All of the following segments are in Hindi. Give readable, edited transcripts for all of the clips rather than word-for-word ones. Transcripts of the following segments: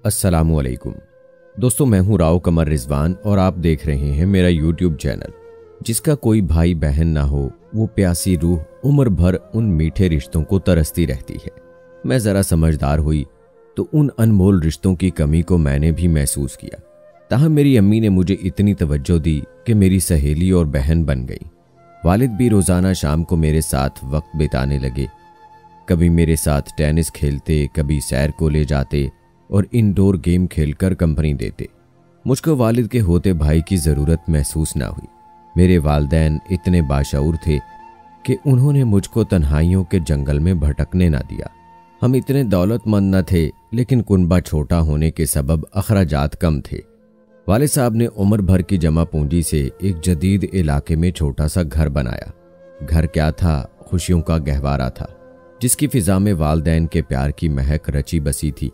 अस्सलामुअलैकुम दोस्तों, मैं हूं राव कमर रिजवान और आप देख रहे हैं मेरा यूट्यूब चैनल। जिसका कोई भाई बहन ना हो, वो प्यासी रूह उम्र भर उन मीठे रिश्तों को तरसती रहती है। मैं ज़रा समझदार हुई तो उन अनमोल रिश्तों की कमी को मैंने भी महसूस किया। ताहम मेरी अम्मी ने मुझे इतनी तवज्जो दी कि मेरी सहेली और बहन बन गई। वालिद भी रोज़ाना शाम को मेरे साथ वक्त बिताने लगे। कभी मेरे साथ टेनिस खेलते, कभी सैर को ले जाते और इंडोर गेम खेलकर कंपनी देते। मुझको वालिद के होते भाई की ज़रूरत महसूस ना हुई। मेरे वालिदैन इतने बाशऊर थे कि उन्होंने मुझको तन्हाइयों के जंगल में भटकने ना दिया। हम इतने दौलतमंद न थे, लेकिन कुनबा छोटा होने के सबब अखराजात कम थे। वालिद साहब ने उम्र भर की जमा पूंजी से एक जदीद इलाके में छोटा सा घर बनाया। घर क्या था, खुशियों का गहवारा था, जिसकी फिजा में वालिदैन के प्यार की महक रची बसी थी।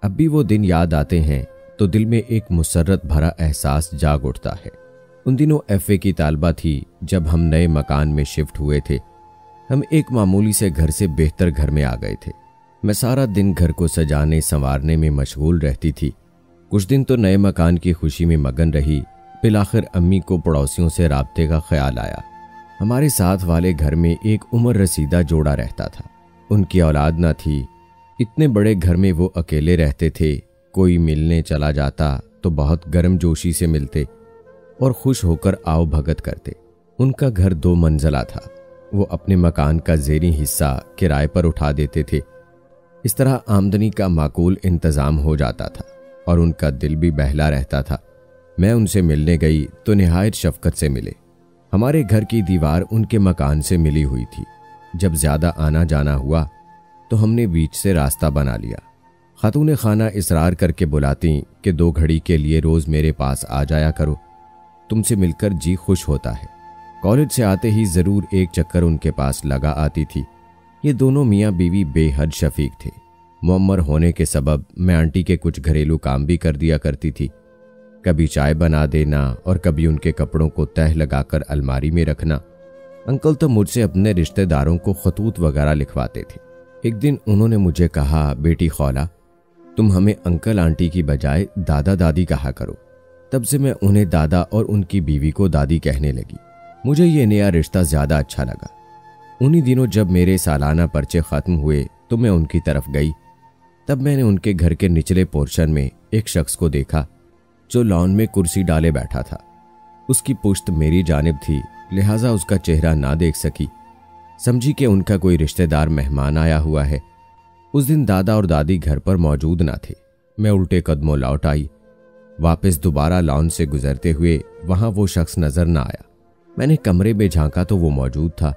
अब भी वो दिन याद आते हैं तो दिल में एक मुसर्रत भरा एहसास जाग उठता है। उन दिनों एफए की तालबा थी जब हम नए मकान में शिफ्ट हुए थे। हम एक मामूली से घर से बेहतर घर में आ गए थे। मैं सारा दिन घर को सजाने संवारने में मशगूल रहती थी। कुछ दिन तो नए मकान की खुशी में मगन रही। फिर अम्मी को पड़ोसियों से राब्ते का ख्याल आया। हमारे साथ वाले घर में एक उम्र रसीदा जोड़ा रहता था। उनकी औलाद न थी। इतने बड़े घर में वो अकेले रहते थे। कोई मिलने चला जाता तो बहुत गर्मजोशी से मिलते और खुश होकर आओ भगत करते। उनका घर 2 मंजिला था। वो अपने मकान का ज़ेरी हिस्सा किराए पर उठा देते थे। इस तरह आमदनी का माकूल इंतज़ाम हो जाता था और उनका दिल भी बहला रहता था। मैं उनसे मिलने गई तो निहायत शफ़क़त से मिले। हमारे घर की दीवार उनके मकान से मिली हुई थी। जब ज़्यादा आना जाना हुआ तो हमने बीच से रास्ता बना लिया। खातून खाना इसरार करके बुलाती कि 2 घड़ी के लिए रोज़ मेरे पास आ जाया करो, तुमसे मिलकर जी खुश होता है। कॉलेज से आते ही ज़रूर एक चक्कर उनके पास लगा आती थी। ये दोनों मियाँ बीवी बेहद शफीक थे। मुअम्मर होने के सबब मैं आंटी के कुछ घरेलू काम भी कर दिया करती थी। कभी चाय बना देना और कभी उनके कपड़ों को तह लगाकर अलमारी में रखना। अंकल तो मुझसे अपने रिश्तेदारों को खतूत वगैरह लिखवाते थे। एक दिन उन्होंने मुझे कहा, बेटी खौला, तुम हमें अंकल आंटी की बजाय दादा दादी कहा करो। तब से मैं उन्हें दादा और उनकी बीवी को दादी कहने लगी। मुझे ये नया रिश्ता ज़्यादा अच्छा लगा। उन्हीं दिनों जब मेरे सालाना पर्चे ख़त्म हुए तो मैं उनकी तरफ गई। तब मैंने उनके घर के निचले पोर्शन में एक शख्स को देखा जो लॉन में कुर्सी डाले बैठा था। उसकी पुश्त मेरी जानिब थी, लिहाजा उसका चेहरा ना देख सकी। समझी कि उनका कोई रिश्तेदार मेहमान आया हुआ है। उस दिन दादा और दादी घर पर मौजूद ना थे। मैं उल्टे कदमों लौट आई। वापस दोबारा लॉन से गुजरते हुए वहां वो शख्स नजर ना आया। मैंने कमरे में झांका तो वो मौजूद था।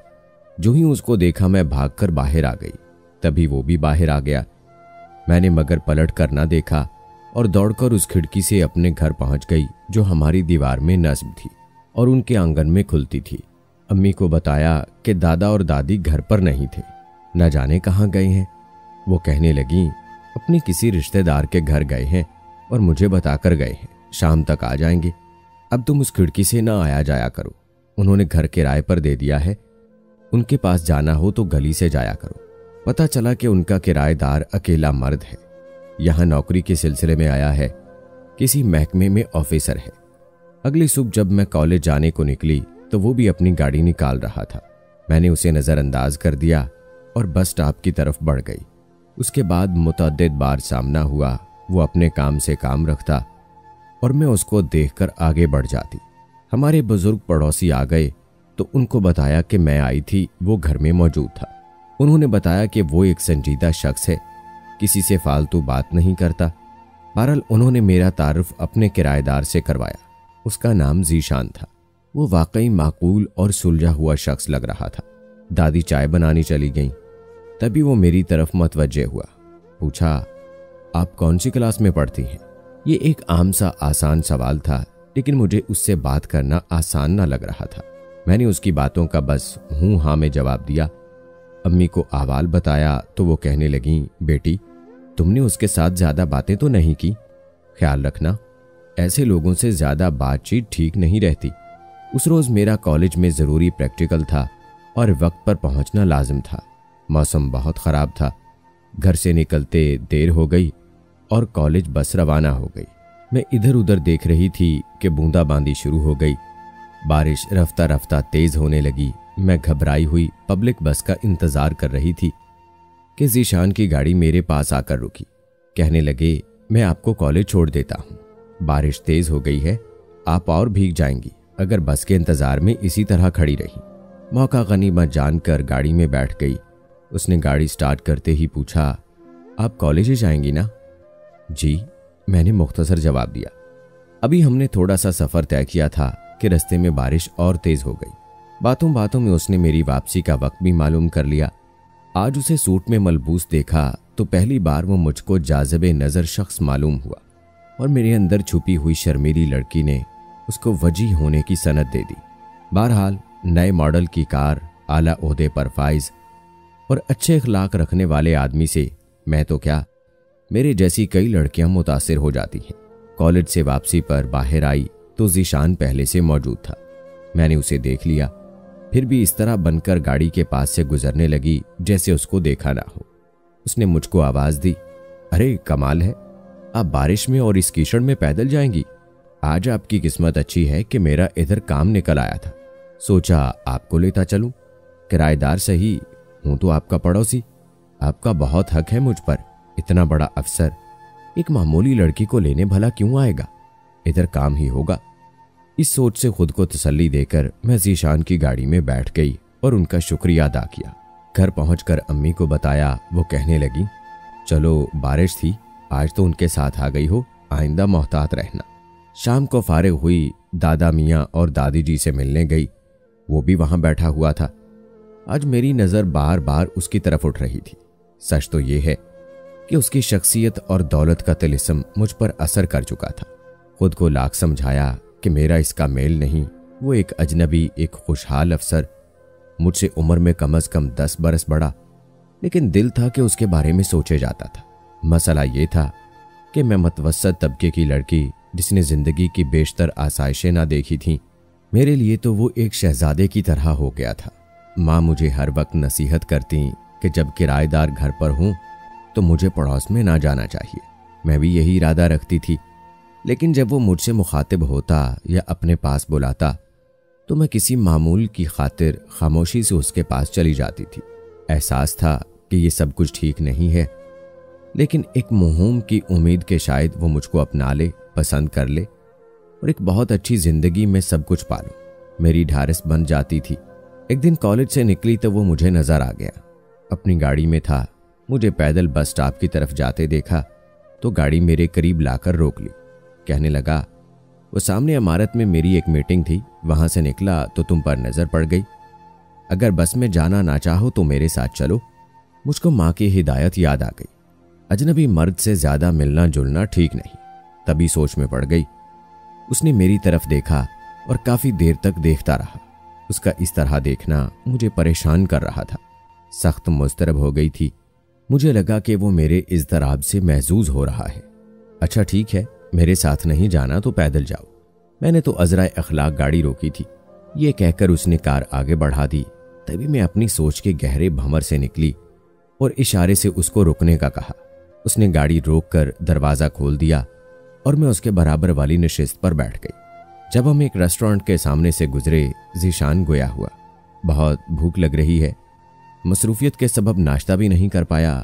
जो ही उसको देखा मैं भागकर बाहर आ गई। तभी वो भी बाहर आ गया। मैंने मगर पलट कर ना देखा और दौड़कर उस खिड़की से अपने घर पहुंच गई जो हमारी दीवार में नस्ब थी और उनके आंगन में खुलती थी। अम्मी को बताया कि दादा और दादी घर पर नहीं थे, न जाने कहाँ गए हैं। वो कहने लगी, अपने किसी रिश्तेदार के घर गए हैं और मुझे बताकर गए हैं, शाम तक आ जाएंगे। अब तुम उस खिड़की से ना आया जाया करो। उन्होंने घर किराए पर दे दिया है। उनके पास जाना हो तो गली से जाया करो। पता चला कि उनका किराएदार अकेला मर्द है। यहाँ नौकरी के सिलसिले में आया है। किसी महकमे में ऑफिसर है। अगली सुबह जब मैं कॉलेज जाने को निकली तो वो भी अपनी गाड़ी निकाल रहा था। मैंने उसे नज़रअंदाज कर दिया और बस स्टॉप की तरफ बढ़ गई। उसके बाद मुतअद्दिद बार सामना हुआ। वो अपने काम से काम रखता और मैं उसको देखकर आगे बढ़ जाती। हमारे बुजुर्ग पड़ोसी आ गए तो उनको बताया कि मैं आई थी। वो घर में मौजूद था। उन्होंने बताया कि वो एक संजीदा शख्स है, किसी से फालतू बात नहीं करता। बहरहाल उन्होंने मेरा तारुफ अपने किराएदार से करवाया। उसका नाम जीशान था। वो वाकई माकूल और सुलझा हुआ शख्स लग रहा था। दादी चाय बनानी चली गईं। तभी वो मेरी तरफ मतवज्जे हुआ। पूछा, आप कौन सी क्लास में पढ़ती हैं? ये एक आम सा आसान सवाल था, लेकिन मुझे उससे बात करना आसान ना लग रहा था। मैंने उसकी बातों का बस हूँ हाँ में जवाब दिया। अम्मी को अहवाल बताया तो वो कहने लगी, बेटी तुमने उसके साथ ज़्यादा बातें तो नहीं की। ख्याल रखना, ऐसे लोगों से ज़्यादा बातचीत ठीक नहीं रहती। उस रोज़ मेरा कॉलेज में ज़रूरी प्रैक्टिकल था और वक्त पर पहुंचना लाजिम था। मौसम बहुत ख़राब था। घर से निकलते देर हो गई। और कॉलेज बस रवाना हो गई। मैं इधर उधर देख रही थी कि बूंदाबांदी शुरू हो गई। बारिश रफ्ता रफ्ता तेज होने लगी। मैं घबराई हुई पब्लिक बस का इंतजार कर रही थी कि जीशान की गाड़ी मेरे पास आकर रुकी। कहने लगे, मैं आपको कॉलेज छोड़ देता हूँ, बारिश तेज हो गई है, आप और भीग जाएंगी अगर बस के इंतजार में इसी तरह खड़ी रही। मौका गनीमत जानकर गाड़ी में बैठ गई। उसने गाड़ी स्टार्ट करते ही पूछा, आप कॉलेज ही जाएंगी ना? जी, मैंने मुख्तसर जवाब दिया। अभी हमने थोड़ा सा सफर तय किया था कि रास्ते में बारिश और तेज हो गई। बातों बातों में उसने मेरी वापसी का वक्त भी मालूम कर लिया। आज उसे सूट में मलबूस देखा तो पहली बार वो मुझको जाज़िबे नज़र शख्स मालूम हुआ और मेरे अंदर छुपी हुई शर्मीली लड़की ने उसको वजी होने की सनद दे दी। बहरहाल नए मॉडल की कार, आला ओहदे पर फाइज और अच्छे अखलाक रखने वाले आदमी से मैं तो क्या, मेरे जैसी कई लड़कियां मुतासिर हो जाती हैं। कॉलेज से वापसी पर बाहर आई तो जीशान पहले से मौजूद था। मैंने उसे देख लिया, फिर भी इस तरह बनकर गाड़ी के पास से गुजरने लगी जैसे उसको देखा ना हो। उसने मुझको आवाज दी, अरे कमाल है, आप बारिश में और इस कीचड़ में पैदल जाएंगी। आज आपकी किस्मत अच्छी है कि मेरा इधर काम निकल आया था, सोचा आपको लेता चलूं। किराएदार सही, हूं तो आपका पड़ोसी, आपका बहुत हक है मुझ पर। इतना बड़ा अफसर एक मामूली लड़की को लेने भला क्यों आएगा, इधर काम ही होगा। इस सोच से खुद को तसल्ली देकर मैं जीशान की गाड़ी में बैठ गई और उनका शुक्रिया अदा किया। घर पहुंचकर अम्मी को बताया। वो कहने लगी, चलो बारिश थी, आज तो उनके साथ आ गई हो, आइंदा मोहतात रहना। शाम को फारिग हुई, दादा मियाँ और दादी जी से मिलने गई। वो भी वहां बैठा हुआ था। आज मेरी नज़र बार बार उसकी तरफ उठ रही थी। सच तो ये है कि उसकी शख्सियत और दौलत का तिलिस्म मुझ पर असर कर चुका था। खुद को लाख समझाया कि मेरा इसका मेल नहीं। वो एक अजनबी, एक खुशहाल अफसर, मुझसे उम्र में कम से कम 10 बरस बड़ा, लेकिन दिल था कि उसके बारे में सोचे जाता था। मसला ये था कि मैं मतवसत तबके की लड़की जिसने जिंदगी की बेशतर आसाइशें ना देखी थीं, मेरे लिए तो वो एक शहजादे की तरह हो गया था। माँ मुझे हर वक्त नसीहत करती कि जब किराएदार घर पर हों तो मुझे पड़ोस में ना जाना चाहिए। मैं भी यही इरादा रखती थी, लेकिन जब वो मुझसे मुखातिब होता या अपने पास बुलाता तो मैं किसी मामूल की खातिर खामोशी से उसके पास चली जाती थी। एहसास था कि ये सब कुछ ठीक नहीं है, लेकिन एक मुहूम की उम्मीद के शायद वो मुझको अपना ले, पसंद कर ले और एक बहुत अच्छी जिंदगी में सब कुछ पालूं। मेरी ढारस बन जाती थी। एक दिन कॉलेज से निकली तो वो मुझे नजर आ गया। अपनी गाड़ी में था। मुझे पैदल बस स्टॉप की तरफ जाते देखा तो गाड़ी मेरे करीब लाकर रोक ली। कहने लगा, वो सामने इमारत में मेरी एक मीटिंग थी, वहां से निकला तो तुम पर नजर पड़ गई। अगर बस में जाना ना चाहो तो मेरे साथ चलो। मुझको माँ की हिदायत याद आ गई। अजनबी मर्द से ज्यादा मिलना जुलना ठीक नहीं। तभी सोच में पड़ गई। उसने मेरी तरफ देखा और काफी देर तक देखता रहा। उसका इस तरह देखना मुझे परेशान कर रहा था। सख्त मुस्तरब हो गई थी। मुझे लगा कि वो मेरे इज़्तिराब से महजूज हो रहा है। अच्छा ठीक है, मेरे साथ नहीं जाना तो पैदल जाओ। मैंने तो अजराए अखलाक गाड़ी रोकी थी। ये कहकर उसने कार आगे बढ़ा दी। तभी मैं अपनी सोच के गहरे भंवर से निकली और इशारे से उसको रुकने का कहा। उसने गाड़ी रोककर दरवाज़ा खोल दिया और मैं उसके बराबर वाली नशिस्त पर बैठ गई। जब हम एक रेस्टोरेंट के सामने से गुजरे, जीशान गोया हुआ, बहुत भूख लग रही है। मसरूफियत के सबब नाश्ता भी नहीं कर पाया।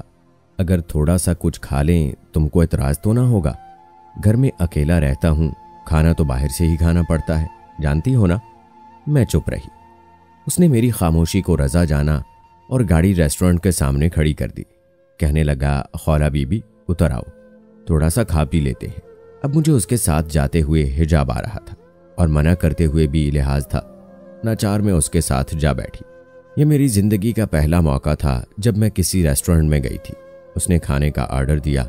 अगर थोड़ा सा कुछ खा लें तुमको एतराज़ तो ना होगा? घर में अकेला रहता हूँ, खाना तो बाहर से ही खाना पड़ता है, जानती हो ना। मैं चुप रही। उसने मेरी खामोशी को रजा जाना और गाड़ी रेस्टोरेंट के सामने खड़ी कर दी। कहने लगा, खौला बीबी उतर आओ, थोड़ा सा खा पी लेते हैं। अब मुझे उसके साथ जाते हुए हिजाब आ रहा था और मना करते हुए भी लिहाज था। नाचार में उसके साथ जा बैठी। यह मेरी जिंदगी का पहला मौका था जब मैं किसी रेस्टोरेंट में गई थी। उसने खाने का ऑर्डर दिया।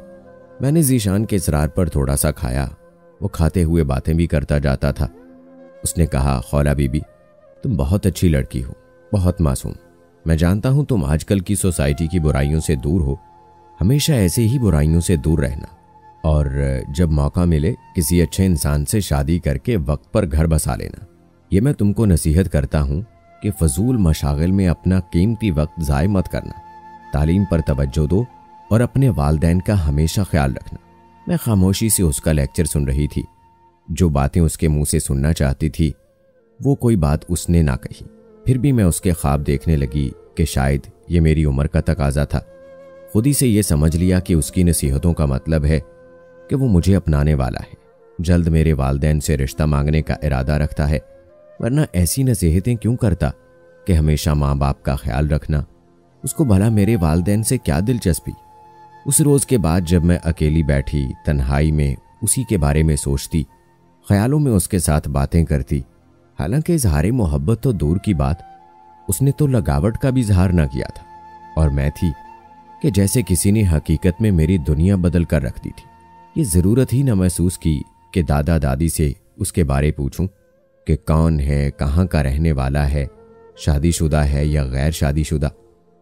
मैंने जीशान के इसरार पर थोड़ा सा खाया। वो खाते हुए बातें भी करता जाता था। उसने कहा, खौला बीबी तुम बहुत अच्छी लड़की हो, बहुत मासूम। मैं जानता हूं तुम आजकल की सोसाइटी की बुराइयों से दूर हो। हमेशा ऐसे ही बुराइयों से दूर रहना और जब मौका मिले किसी अच्छे इंसान से शादी करके वक्त पर घर बसा लेना। ये मैं तुमको नसीहत करता हूं कि फजूल मशागिल में अपना कीमती वक्त ज़ाय मत करना। तालीम पर तवज्जो दो और अपने वालदैन का हमेशा ख्याल रखना। मैं खामोशी से उसका लेक्चर सुन रही थी। जो बातें उसके मुंह से सुनना चाहती थी वो कोई बात उसने ना कही। फिर भी मैं उसके ख्वाब देखने लगी कि शायद ये मेरी उम्र का तकाजा था। खुद ही से ये समझ लिया कि उसकी नसीहतों का मतलब है कि वो मुझे अपनाने वाला है, जल्द मेरे वालिदैन से रिश्ता मांगने का इरादा रखता है। वरना ऐसी नसीहतें क्यों करता कि हमेशा माँ बाप का ख्याल रखना। उसको भला मेरे वालिदैन से क्या दिलचस्पी। उस रोज़ के बाद जब मैं अकेली बैठी तन्हाई में उसी के बारे में सोचती, ख्यालों में उसके साथ बातें करती, हालांकि इजहार मोहब्बत तो दूर की बात, उसने तो लगावट का भी इजहार ना किया था। और मैं थी कि जैसे किसी ने हकीकत में मेरी दुनिया बदल कर रख दी थी। ये ज़रूरत ही ना महसूस की कि दादा दादी से उसके बारे पूछूं कि कौन है, कहाँ का रहने वाला है, शादीशुदा है या गैर शादीशुदा।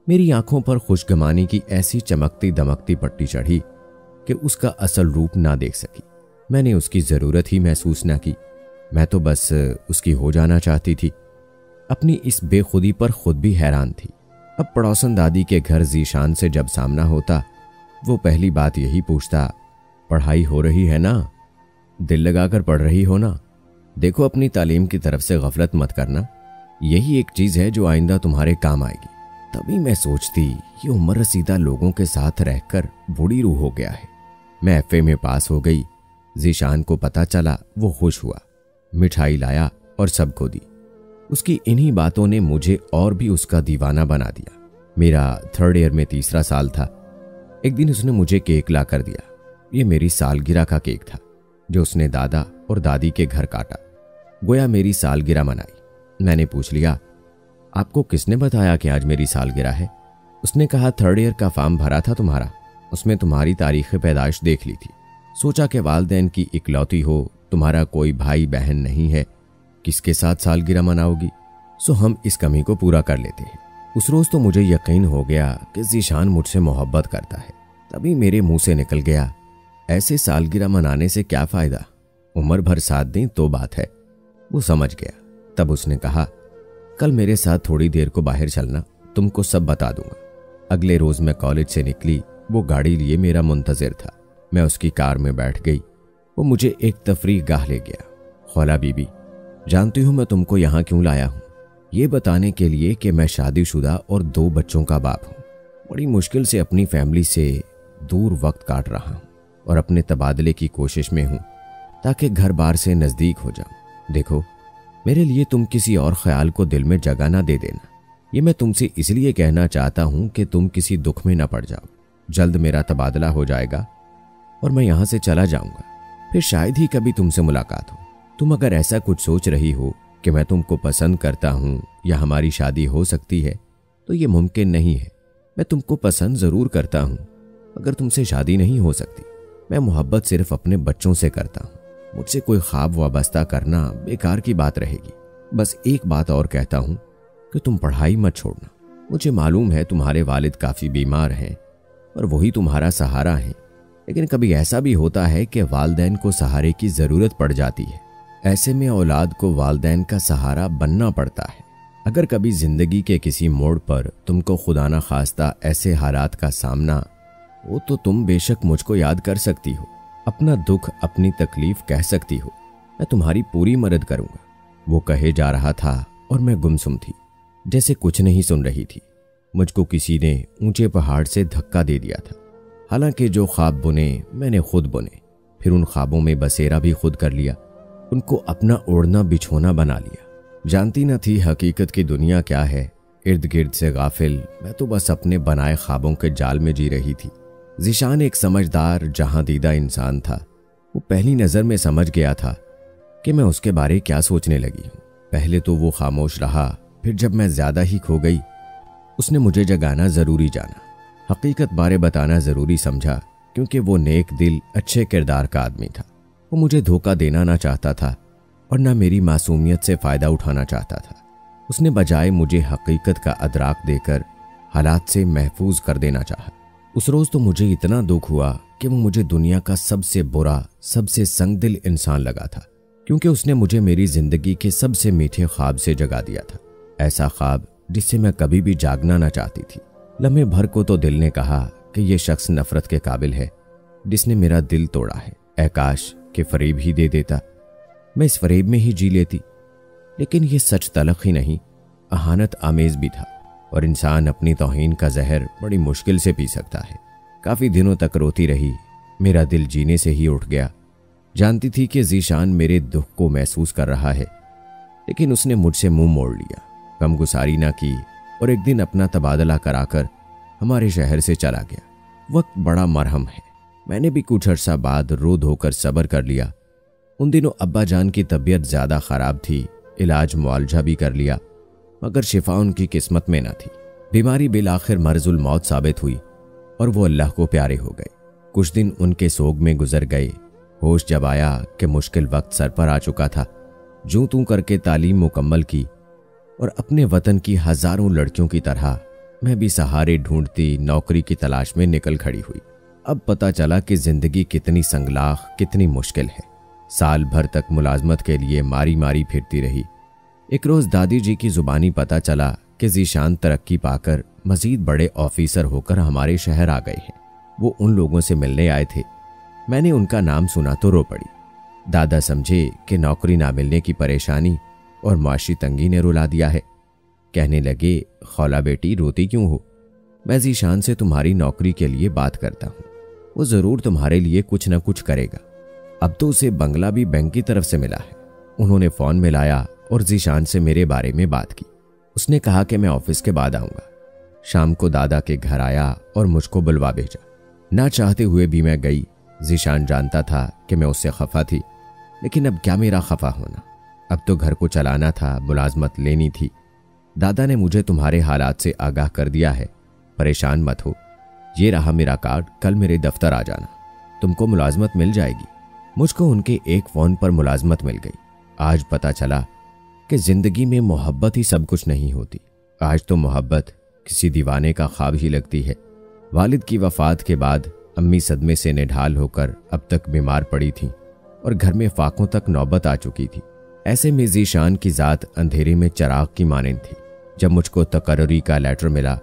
मेरी आंखों पर खुशगमानी की ऐसी चमकती दमकती पट्टी चढ़ी कि उसका असल रूप ना देख सकी। मैंने उसकी ज़रूरत ही महसूस ना की। मैं तो बस उसकी हो जाना चाहती थी। अपनी इस बेखुदी पर खुद भी हैरान थी। अब पड़ोसन दादी के घर जीशान से जब सामना होता, वो पहली बात यही पूछता, पढ़ाई हो रही है ना, दिल लगाकर पढ़ रही हो ना, देखो अपनी तालीम की तरफ से गफलत मत करना, यही एक चीज़ है जो आइंदा तुम्हारे काम आएगी। तभी मैं सोचती ये उम्र रसीदा लोगों के साथ रहकर बूढ़ी रूह हो गया है। मैं एफए में पास हो गई। जीशान को पता चला, वो खुश हुआ, मिठाई लाया और सबको दी। उसकी इन्हीं बातों ने मुझे और भी उसका दीवाना बना दिया। मेरा 3rd ईयर में 3रा साल था। एक दिन उसने मुझे केक ला कर दिया। ये मेरी सालगिरह का केक था जो उसने दादा और दादी के घर काटा, गोया मेरी सालगिरह मनाई। मैंने पूछ लिया, आपको किसने बताया कि आज मेरी सालगिरह है? उसने कहा, 3rd ईयर का फॉर्म भरा था तुम्हारा, उसमें तुम्हारी तारीख पैदाइश देख ली थी। सोचा कि वालिदैन की इकलौती हो, तुम्हारा कोई भाई बहन नहीं है, किसके साथ सालगिरह मनाओगी, सो हम इस कमी को पूरा कर लेते हैं। उस रोज़ तो मुझे यकीन हो गया कि जीशान मुझसे मोहब्बत करता है। तभी मेरे मुंह से निकल गया, ऐसे सालगिरह मनाने से क्या फ़ायदा, उम्र भर साथ दें तो बात है। वो समझ गया। तब उसने कहा, कल मेरे साथ थोड़ी देर को बाहर चलना, तुमको सब बता दूंगा। अगले रोज़ मैं कॉलेज से निकली। वो गाड़ी लिए मेरा मुंतज़िर था। मैं उसकी कार में बैठ गई। वो मुझे एक तफरीह गाह ले गया। खौला बीबी, जानती हूँ मैं तुमको यहाँ क्यों लाया हूँ? ये बताने के लिए कि मैं शादीशुदा और 2 बच्चों का बाप हूँ। बड़ी मुश्किल से अपनी फैमिली से दूर वक्त काट रहा हूँ और अपने तबादले की कोशिश में हूँ ताकि घर बार से नज़दीक हो जाऊँ। देखो, मेरे लिए तुम किसी और ख्याल को दिल में जगह ना दे देना। ये मैं तुमसे इसलिए कहना चाहता हूँ कि तुम किसी दुख में ना पड़ जाओ। जल्द मेरा तबादला हो जाएगा और मैं यहाँ से चला जाऊँगा। फिर शायद ही कभी तुमसे मुलाकात हो। तुम अगर ऐसा कुछ सोच रही हो कि मैं तुमको पसंद करता हूँ या हमारी शादी हो सकती है, तो ये मुमकिन नहीं है। मैं तुमको पसंद ज़रूर करता हूँ मगर तुमसे शादी नहीं हो सकती। मैं मोहब्बत सिर्फ अपने बच्चों से करता हूँ। मुझसे कोई ख्वाब वाबस्ता करना बेकार की बात रहेगी। बस एक बात और कहता हूँ कि तुम पढ़ाई मत छोड़ना। मुझे मालूम है तुम्हारे वालिद काफ़ी बीमार हैं और वही तुम्हारा सहारा हैं, लेकिन कभी ऐसा भी होता है कि वालिदैन को सहारे की ज़रूरत पड़ जाती है। ऐसे में औलाद को वालिदैन का सहारा बनना पड़ता है। अगर कभी ज़िंदगी के किसी मोड़ पर तुमको खुदा न खास्ता ऐसे हालात का सामना हो तो तुम बेशक मुझको याद कर सकती हो, अपना दुख अपनी तकलीफ कह सकती हो। मैं तुम्हारी पूरी मदद करूँगा। वो कहे जा रहा था और मैं गुमसुम थी, जैसे कुछ नहीं सुन रही थी। मुझको किसी ने ऊंचे पहाड़ से धक्का दे दिया था। हालांकि जो ख्वाब बुने मैंने खुद बुने, फिर उन ख्वाबों में बसेरा भी खुद कर लिया, उनको अपना ओढ़ना बिछोना बना लिया। जानती न थी हकीकत की दुनिया क्या है। इर्द गिर्द से गाफिल मैं तो बस अपने बनाए ख्वाबों के जाल में जी रही थी। जीशान एक समझदार जहां दीदा इंसान था। वो पहली नज़र में समझ गया था कि मैं उसके बारे क्या सोचने लगी हूँ। पहले तो वो खामोश रहा, फिर जब मैं ज़्यादा ही खो गई उसने मुझे जगाना ज़रूरी जाना, हकीकत बारे बताना ज़रूरी समझा, क्योंकि वो नेक दिल अच्छे किरदार का आदमी था। वो मुझे धोखा देना ना चाहता था और ना मेरी मासूमियत से फ़ायदा उठाना चाहता था। उसने बजाय मुझे हकीकत का अदराक देकर हालात से महफूज कर देना चाहा। उस रोज़ तो मुझे इतना दुख हुआ कि वो मुझे दुनिया का सबसे बुरा, सबसे संगदिल इंसान लगा था, क्योंकि उसने मुझे मेरी ज़िंदगी के सबसे मीठे ख्वाब से जगा दिया था। ऐसा ख्वाब जिससे मैं कभी भी जागना ना चाहती थी। लम्हे भर को तो दिल ने कहा कि यह शख्स नफरत के काबिल है, जिसने मेरा दिल तोड़ा है। काश के फरेब ही दे देता, मैं इस फरेब में ही जी लेती। लेकिन यह सच तलख ही नहीं, अहानत आमेज भी था, और इंसान अपनी तौहीन का जहर बड़ी मुश्किल से पी सकता है। काफी दिनों तक रोती रही, मेरा दिल जीने से ही उठ गया। जानती थी कि ज़ीशान मेरे दुख को महसूस कर रहा है, लेकिन उसने मुझसे मुंह मोड़ लिया, गमगुसारी ना की और एक दिन अपना तबादला कराकर हमारे शहर से चला गया। वक्त बड़ा मरहम है, मैंने भी कुछ अरसा बाद रो धोकर सब्र कर लिया। उन दिनों अब्बा जान की तबीयत ज्यादा खराब थी, इलाज मुआलजा भी कर लिया, मगर शिफा उनकी किस्मत में न थी। बीमारी बिलाखिर मर्जुल मौत साबित हुई और वो अल्लाह को प्यारे हो गए। कुछ दिन उनके सोग में गुजर गए। होश जब आया कि मुश्किल वक्त सर पर आ चुका था, जूं तू करके तालीम मुकम्मल की और अपने वतन की हजारों लड़कियों की तरह मैं भी सहारे ढूंढती नौकरी की तलाश में निकल खड़ी हुई। अब पता चला कि जिंदगी कितनी संगलाख, कितनी मुश्किल है। साल भर तक मुलाजमत के लिए मारी मारी फिरती रही। एक रोज दादी जी की जुबानी पता चला कि ज़ीशान तरक्की पाकर मजीद बड़े ऑफिसर होकर हमारे शहर आ गए हैं। वो उन लोगों से मिलने आए थे। मैंने उनका नाम सुना तो रो पड़ी। दादा समझे कि नौकरी ना मिलने की परेशानी और माशी तंगी ने रुला दिया है। कहने लगे, खौला बेटी रोती क्यों हो, मैं ज़ीशान से तुम्हारी नौकरी के लिए बात करता हूँ, वो जरूर तुम्हारे लिए कुछ न कुछ करेगा। अब तो उसे बंगला भी बैंक की तरफ से मिला है। उन्होंने फोन मिलाया और ज़ीशान से मेरे बारे में बात की। उसने कहा कि मैं ऑफिस के बाद आऊंगा। शाम को दादा के घर आया और मुझको बुलवा भेजा। ना चाहते हुए भी मैं गई। ज़ीशान जानता था कि मैं उससे खफा थी, लेकिन अब क्या मेरा खफा होना, अब तो घर को चलाना था, मुलाजमत लेनी थी। दादा ने मुझे तुम्हारे हालात से आगाह कर दिया है, परेशान मत हो, ये रहा मेरा कार्ड, कल मेरे दफ्तर आ जाना, तुमको मुलाजमत मिल जाएगी। मुझको उनके एक फोन पर मुलाजमत मिल गई। आज पता चला कि जिंदगी में मोहब्बत ही सब कुछ नहीं होती। आज तो मोहब्बत किसी दीवाने का ख्वाब ही लगती है। वालिद की वफात के बाद अम्मी सदमे से निढाल होकर अब तक बीमार पड़ी थी और घर में फाकों तक नौबत आ चुकी थी। ऐसे में ज़ीशान की ज़ात अंधेरे में चिराग की मानंद थी। जब मुझको तकर्री का लेटर मिला,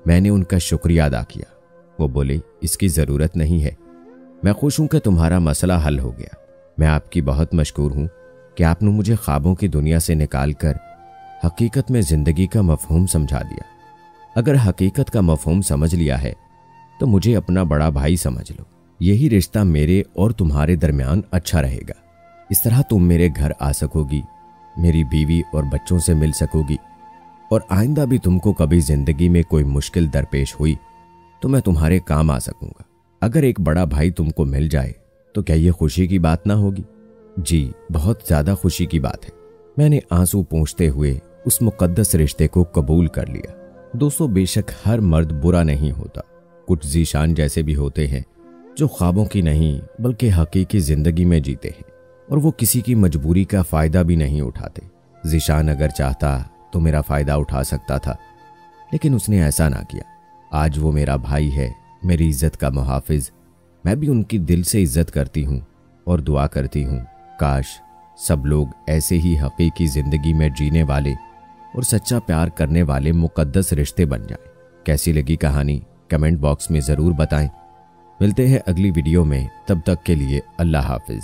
मैंने उनका शुक्रिया अदा किया। वो बोले, इसकी ज़रूरत नहीं है, मैं खुश हूं कि तुम्हारा मसला हल हो गया। मैं आपकी बहुत मशकूर हूं कि आपने मुझे ख्वाबों की दुनिया से निकालकर हकीकत में ज़िंदगी का मफहूम समझा दिया। अगर हकीकत का मफहूम समझ लिया है तो मुझे अपना बड़ा भाई समझ लो। यही रिश्ता मेरे और तुम्हारे दरमियान अच्छा रहेगा। इस तरह तुम मेरे घर आ सकोगी, मेरी बीवी और बच्चों से मिल सकोगी, और आइंदा भी तुमको कभी जिंदगी में कोई मुश्किल दरपेश हुई तो मैं तुम्हारे काम आ सकूंगा। अगर एक बड़ा भाई तुमको मिल जाए तो क्या यह खुशी की बात ना होगी? जी, बहुत ज्यादा खुशी की बात है। मैंने आंसू पोंछते हुए उस मुकद्दस रिश्ते को कबूल कर लिया। दोस्तों, बेशक हर मर्द बुरा नहीं होता। कुछ ज़ीशान जैसे भी होते हैं जो ख्वाबों की नहीं बल्कि हकीकी जिंदगी में जीते हैं, और वो किसी की मजबूरी का फायदा भी नहीं उठाते। ज़ीशान अगर चाहता तो मेरा फायदा उठा सकता था, लेकिन उसने ऐसा ना किया। आज वो मेरा भाई है, मेरी इज्जत का मुहाफिज। मैं भी उनकी दिल से इज्जत करती हूँ और दुआ करती हूँ, काश सब लोग ऐसे ही हकीकी जिंदगी में जीने वाले और सच्चा प्यार करने वाले मुकद्दस रिश्ते बन जाएं। कैसी लगी कहानी कमेंट बॉक्स में ज़रूर बताएं। मिलते हैं अगली वीडियो में, तब तक के लिए अल्लाह हाफिज।